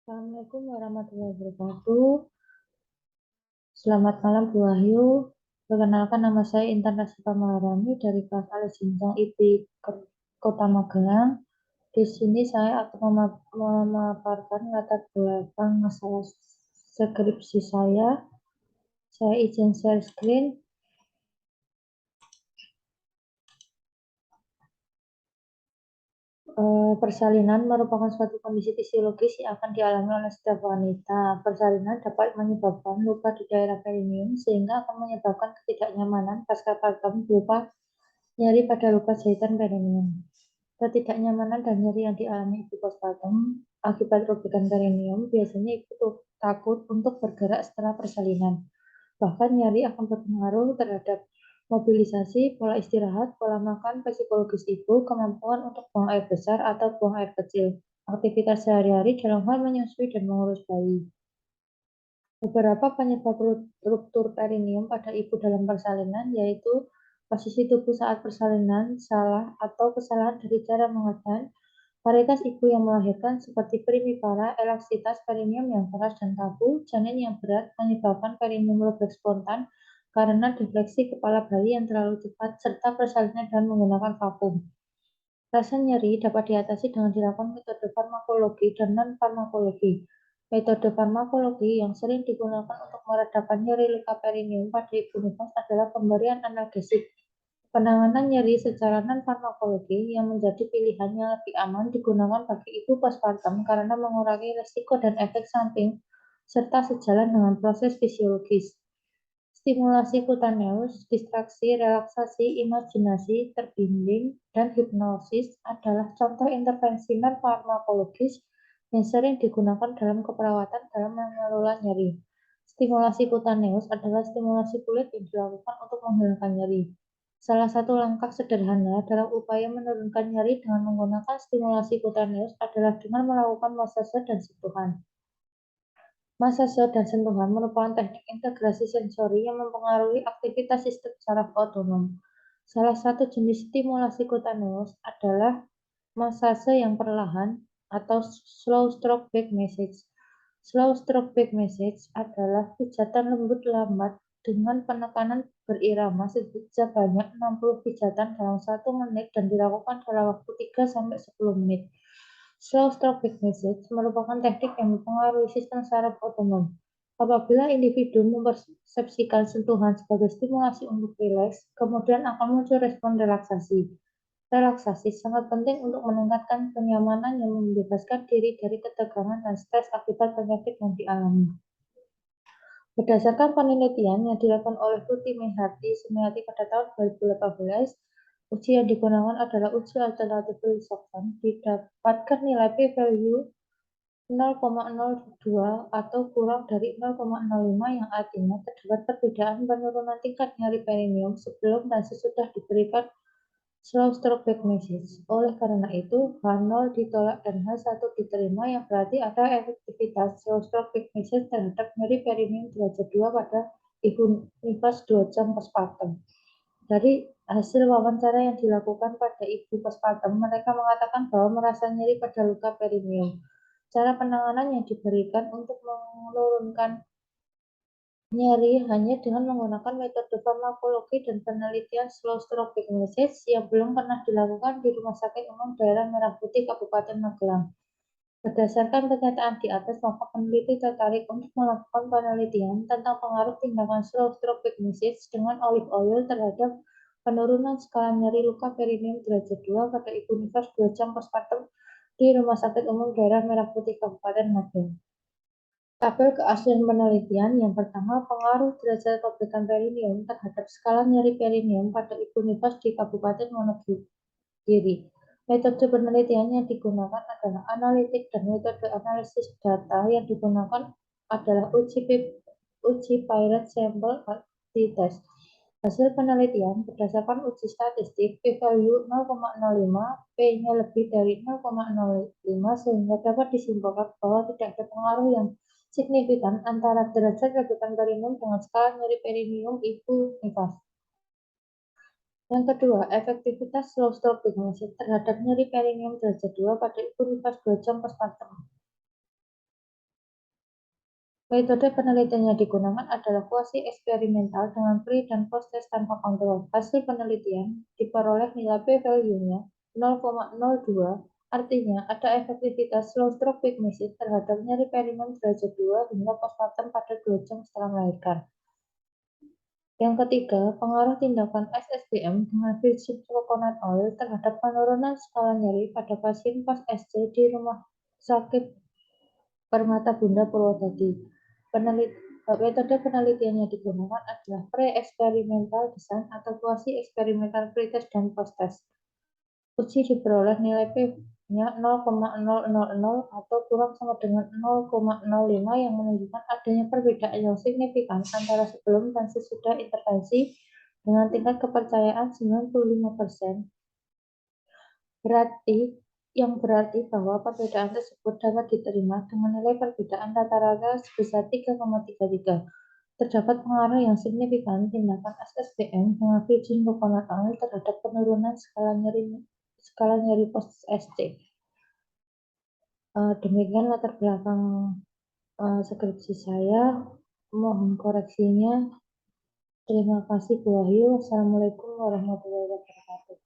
Assalamualaikum warahmatullahi wabarakatuh. Selamat malam Bu Wahyu. Perkenalkan nama saya Intan Rasita Maharani dari kelas Alis Jenjang IP Kota Magelang. Di sini saya akan memaparkan latar belakang masalah skripsi saya. Saya izin share screen. Persalinan merupakan suatu kondisi fisiologis yang akan dialami oleh setiap wanita. Persalinan dapat menyebabkan luka di daerah perineum sehingga akan menyebabkan ketidaknyamanan postpartum berupa nyeri pada luka jahitan perineum. Ketidaknyamanan dan nyeri yang dialami ibu postpartum akibat robekan perineum biasanya ibu takut untuk bergerak setelah persalinan. Bahkan nyeri akan berpengaruh terhadap mobilisasi, pola istirahat, pola makan, psikologis ibu, kemampuan untuk buang air besar atau buang air kecil, aktivitas sehari-hari dalam hal menyusui dan mengurus bayi. Beberapa penyebab ruptur perineum pada ibu dalam persalinan yaitu posisi tubuh saat persalinan salah atau kesalahan dari cara mengedan, varietas ibu yang melahirkan seperti primipara, elastitas perineum yang keras dan kaku, janin yang berat menyebabkan perineum robek spontan karena defleksi kepala bayi yang terlalu cepat, serta persalinan dengan menggunakan vakum. Rasa nyeri dapat diatasi dengan dilakukan metode farmakologi dan non-farmakologi. Metode farmakologi yang sering digunakan untuk meredakan nyeri luka perineum pada ibu nifas adalah pemberian analgesik. Penanganan nyeri secara non-farmakologi yang menjadi pilihan yang lebih aman digunakan bagi ibu postpartum karena mengurangi risiko dan efek samping serta sejalan dengan proses fisiologis. Stimulasi kutaneus, distraksi, relaksasi, imajinasi, terbimbing, dan hipnosis adalah contoh intervensi non-farmakologis yang sering digunakan dalam keperawatan dalam mengelola nyeri. Stimulasi kutaneus adalah stimulasi kulit yang dilakukan untuk menghilangkan nyeri. Salah satu langkah sederhana dalam upaya menurunkan nyeri dengan menggunakan stimulasi kutaneus adalah dengan melakukan masase dan sentuhan. Masase dan sentuhan merupakan teknik integrasi sensori yang mempengaruhi aktivitas sistem saraf otonom. Salah satu jenis stimulasi kutaneus adalah masase yang perlahan atau slow stroke back massage. Slow stroke back massage adalah pijatan lembut lambat dengan penekanan berirama sebanyak 60 pijatan dalam 1 menit dan dilakukan dalam waktu 3-10 menit. Slow stroke back massage merupakan teknik yang mempengaruhi sistem saraf otonom. Apabila individu mempersepsikan sentuhan sebagai stimulasi untuk rileks, kemudian akan muncul respon relaksasi. Relaksasi sangat penting untuk meningkatkan kenyamanan yang membebaskan diri dari ketegangan dan stres akibat penyakit yang dialami. Berdasarkan penelitian yang dilakukan oleh Tuti Meharti Sumiati pada tahun 2018, uji yang digunakan adalah uji alternatif Wilson, didapatkan nilai p-value 0,02 atau kurang dari 0,05 yang artinya terdapat perbedaan penurunan tingkat nyeri perineum sebelum dan sesudah diberikan slow stroke back massage. Oleh karena itu, H0 ditolak dan H1 diterima yang berarti ada efektivitas slow stroke back massage terhadap nyeri perineum derajat 2 pada ibu nifas 2 jam postpartum. Dari hasil wawancara yang dilakukan pada ibu postpartum, mereka mengatakan bahwa merasa nyeri pada luka perineum. Cara penanganan yang diberikan untuk menurunkan nyeri hanya dengan menggunakan metode farmakologi dan penelitian slow stroke back massage yang belum pernah dilakukan di Rumah Sakit Umum Daerah Merah Putih Kabupaten Magelang. Berdasarkan pernyataan di atas, maka peneliti tertarik untuk melakukan penelitian tentang pengaruh tindakan slow stroke back massage dengan olive oil terhadap penurunan skala nyeri luka perineum derajat 2 pada ibu nifas 2 jam postpartum di Rumah Sakit Umum Daerah Merah Putih Kabupaten Magelang. Tabel keaslian penelitian yang pertama, pengaruh derajat robekan perineum terhadap skala nyeri perineum pada ibu nifas di Kabupaten Wonogiri. Metode penelitian yang digunakan adalah analitik dan metode analisis data yang digunakan adalah uji pilot sample t-test. Hasil penelitian berdasarkan uji statistik p-value 0,05, p-nya lebih dari 0,05 sehingga dapat disimpulkan bahwa tidak ada pengaruh yang signifikan antara derajat robekan perineum dengan skala nyeri perineum ibu nifas. Yang kedua, efektivitas slow stroke back massage terhadap nyeri perineum derajat 2 pada ibu nifas 2 jam postpartum. Metode penelitian yang digunakan adalah kuasi eksperimental dengan pre dan post test tanpa kontrol. Hasil penelitian diperoleh nilai p-value-nya 0,02, artinya ada efektivitas slow stroke quick message terhadap nyeri perineum derajat 2 hingga postpartum pada 2 jam setelah melahirkan. Yang ketiga, pengaruh tindakan SSBM dengan virgin coconut oil terhadap penurunan skala nyeri pada pasien pas-SC di Rumah Sakit Permata Bunda Purwodadi. Metode penelitian yang digunakan adalah pre-eksperimental design atau quasi-eksperimental pretest dan post-test. Uji diperoleh nilai P-nya 0,000 atau kurang sama dengan 0,05 yang menunjukkan adanya perbedaan yang signifikan antara sebelum dan sesudah intervensi dengan tingkat kepercayaan 95%. Berarti bahwa perbedaan tersebut dapat diterima dengan nilai perbedaan rata-rata sebesar 3,33. Terdapat pengaruh yang signifikan tindakan SSBM dengan virgin coconut oil terhadap penurunan skala nyeri post-SC. Demikian latar belakang skripsi saya. Mohon koreksinya. Terima kasih Bu Wahyu. Wassalamualaikum warahmatullahi wabarakatuh.